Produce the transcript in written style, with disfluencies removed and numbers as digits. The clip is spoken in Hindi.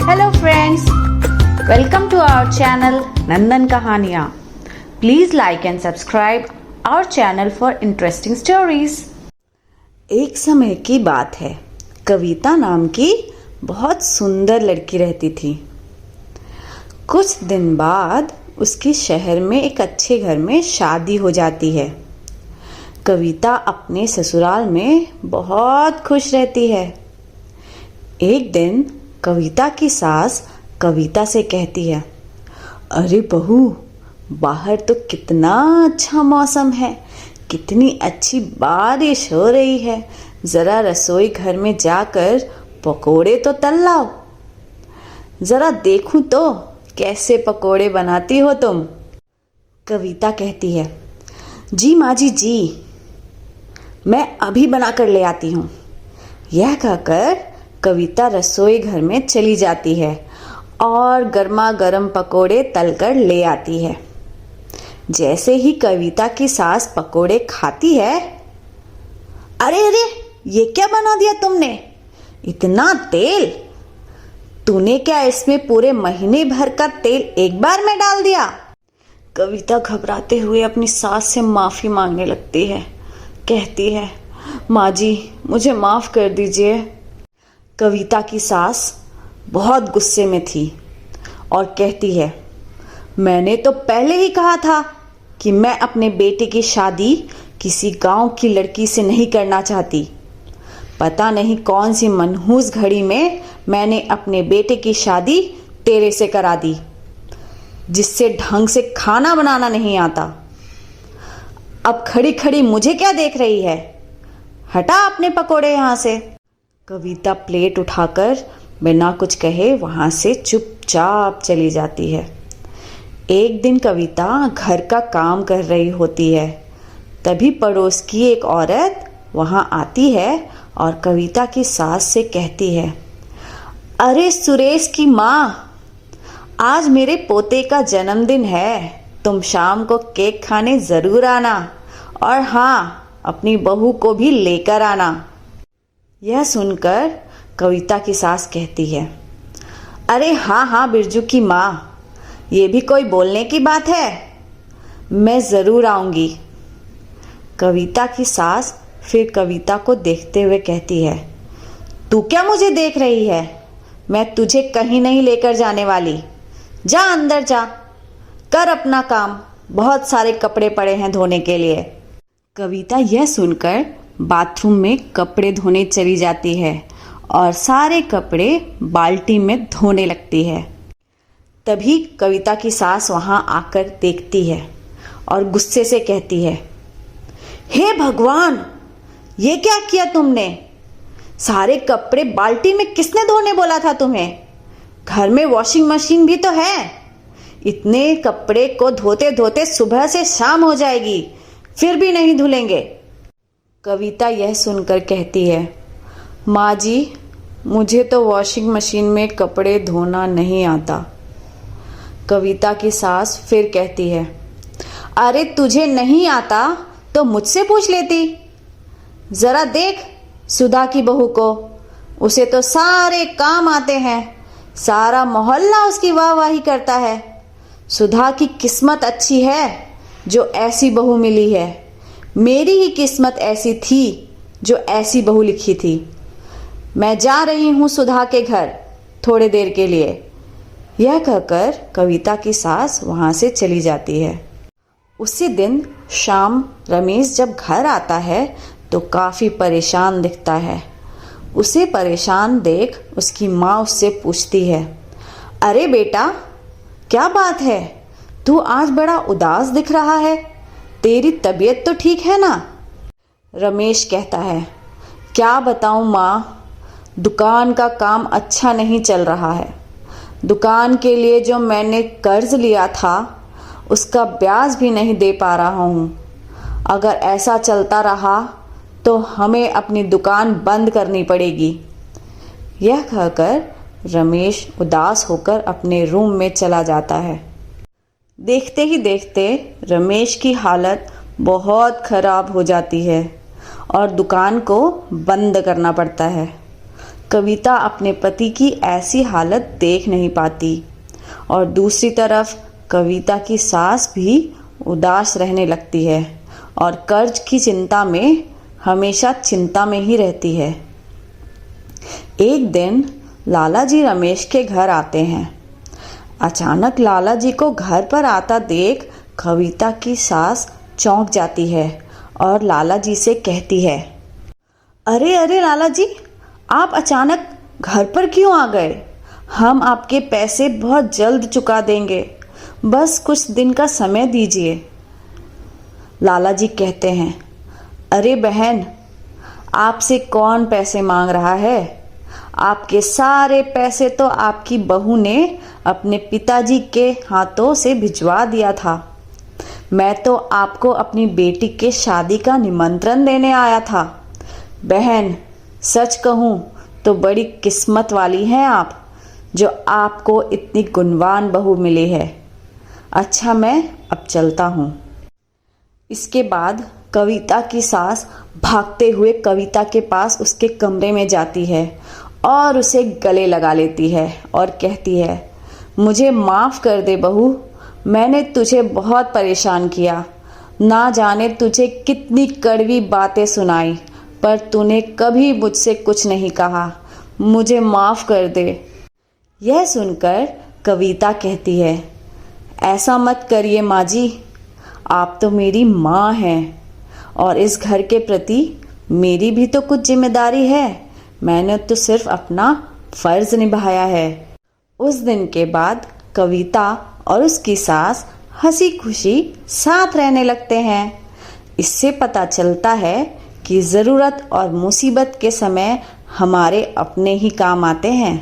Hello friends, welcome to our channel Nandan Kahaniyan. Please like and subscribe our channel for interesting stories. एक समय की बात है, कविता नाम की बहुत सुंदर लड़की रहती थी। कुछ दिन बाद उसके शहर में एक अच्छे घर में शादी हो जाती है। कविता अपने ससुराल में बहुत खुश रहती है। एक दिन कविता की सास कविता से कहती है, अरे बहू, बाहर तो कितना अच्छा मौसम है, कितनी अच्छी बारिश हो रही है, जरा रसोई घर में जाकर पकोड़े तो तल लाओ, जरा देखूं तो कैसे पकोड़े बनाती हो तुम। कविता कहती है, जी माँ जी, मैं अभी बनाकर ले आती हूँ। यह कहकर कविता रसोई घर में चली जाती है और गर्मा गर्म पकोड़े तलकर ले आती है। जैसे ही कविता की सास पकोड़े खाती है, अरे अरे, ये क्या बना दिया तुमने, इतना तेल, तूने क्या इसमें पूरे महीने भर का तेल एक बार में डाल दिया। कविता घबराते हुए अपनी सास से माफी मांगने लगती है। कहती है, माँ जी, मुझे माफ कर दीजिए। कविता की सास बहुत गुस्से में थी और कहती है, मैंने तो पहले ही कहा था कि मैं अपने बेटे की शादी किसी गांव की लड़की से नहीं करना चाहती। पता नहीं कौन सी मनहूस घड़ी में मैंने अपने बेटे की शादी तेरे से करा दी, जिससे ढंग से खाना बनाना नहीं आता। अब खड़ी खड़ी मुझे क्या देख रही है, हटा अपने पकोड़े यहाँ से। कविता प्लेट उठाकर बिना कुछ कहे वहाँ से चुपचाप चली जाती है। एक दिन कविता घर का काम कर रही होती है, तभी पड़ोस की एक औरत वहाँ आती है और कविता की सास से कहती है, अरे सुरेश की माँ, आज मेरे पोते का जन्मदिन है, तुम शाम को केक खाने ज़रूर आना, और हाँ, अपनी बहू को भी लेकर आना। यह सुनकर कविता की सास कहती है, अरे हाँ बिरजू की माँ, ये भी कोई बोलने की बात है, मैं ज़रूर आऊँगी। कविता की सास फिर कविता को देखते हुए कहती है, तू क्या मुझे देख रही है, मैं तुझे कहीं नहीं लेकर जाने वाली। जा अंदर जा, कर अपना काम, बहुत सारे कपड़े पड़े हैं धोने के लिए। कविता यह सुनकर बाथरूम में कपड़े धोने चली जाती है और सारे कपड़े बाल्टी में धोने लगती है। तभी कविता की सास वहाँ आकर देखती है और गुस्से से कहती है, हे भगवान, ये क्या किया तुमने, सारे कपड़े बाल्टी में किसने धोने बोला था तुम्हें, घर में वॉशिंग मशीन भी तो है, इतने कपड़े को धोते धोते सुबह से शाम हो जाएगी, फिर भी नहीं धुलेंगे। कविता यह सुनकर कहती है, माँ जी, मुझे तो वॉशिंग मशीन में कपड़े धोना नहीं आता। कविता की सास फिर कहती है, अरे तुझे नहीं आता तो मुझसे पूछ लेती, ज़रा देख सुधा की बहू को, उसे तो सारे काम आते हैं, सारा मोहल्ला उसकी वाहवाही करता है। सुधा की किस्मत अच्छी है जो ऐसी बहू मिली है, मेरी ही किस्मत ऐसी थी जो ऐसी बहू लिखी थी। मैं जा रही हूँ सुधा के घर थोड़ी देर के लिए। यह कहकर कविता की सास वहाँ से चली जाती है। उसी दिन शाम रमेश जब घर आता है तो काफ़ी परेशान दिखता है। उसे परेशान देख उसकी माँ उससे पूछती है, अरे बेटा, क्या बात है, तू आज बड़ा उदास दिख रहा है, तेरी तबीयत तो ठीक है ना। रमेश कहता है, क्या बताऊं माँ, दुकान का काम अच्छा नहीं चल रहा है। दुकान के लिए जो मैंने कर्ज लिया था उसका ब्याज भी नहीं दे पा रहा हूँ। अगर ऐसा चलता रहा तो हमें अपनी दुकान बंद करनी पड़ेगी। यह कहकर रमेश उदास होकर अपने रूम में चला जाता है। देखते ही देखते रमेश की हालत बहुत खराब हो जाती है और दुकान को बंद करना पड़ता है। कविता अपने पति की ऐसी हालत देख नहीं पाती और दूसरी तरफ कविता की सास भी उदास रहने लगती है और कर्ज की चिंता में हमेशा चिंता में ही रहती है। एक दिन लाला जी रमेश के घर आते हैं। अचानक लाला जी को घर पर आता देख कविता की सास चौंक जाती है और लाला जी से कहती है, अरे अरे लाला जी, आप अचानक घर पर क्यों आ गए? हम आपके पैसे बहुत जल्द चुका देंगे, बस कुछ दिन का समय दीजिए। लाला जी कहते हैं, अरे बहन, आपसे कौन पैसे मांग रहा है? आपके सारे पैसे तो आपकी बहू ने अपने पिताजी के हाथों से भिजवा दिया था। मैं तो आपको अपनी बेटी के शादी का निमंत्रण देने आया था। बहन, सच कहूँ तो बड़ी किस्मत वाली हैं आप, जो आपको इतनी गुणवान बहू मिली है। अच्छा, मैं अब चलता हूँ। इसके बाद कविता की सास भागते हुए कविता के पास उसके कमरे में जाती है और उसे गले लगा लेती है और कहती है, मुझे माफ़ कर दे बहू, मैंने तुझे बहुत परेशान किया। ना जाने तुझे कितनी कड़वी बातें सुनाई, पर तूने कभी मुझसे कुछ नहीं कहा। मुझे माफ़ कर दे। यह सुनकर कविता कहती है, ऐसा मत करिए माँ जी, आप तो मेरी माँ हैं और इस घर के प्रति मेरी भी तो कुछ जिम्मेदारी है। मैंने तो सिर्फ अपना फर्ज निभाया है। उस दिन के बाद कविता और उसकी सास हंसी खुशी साथ रहने लगते हैं। इससे पता चलता है कि ज़रूरत और मुसीबत के समय हमारे अपने ही काम आते हैं।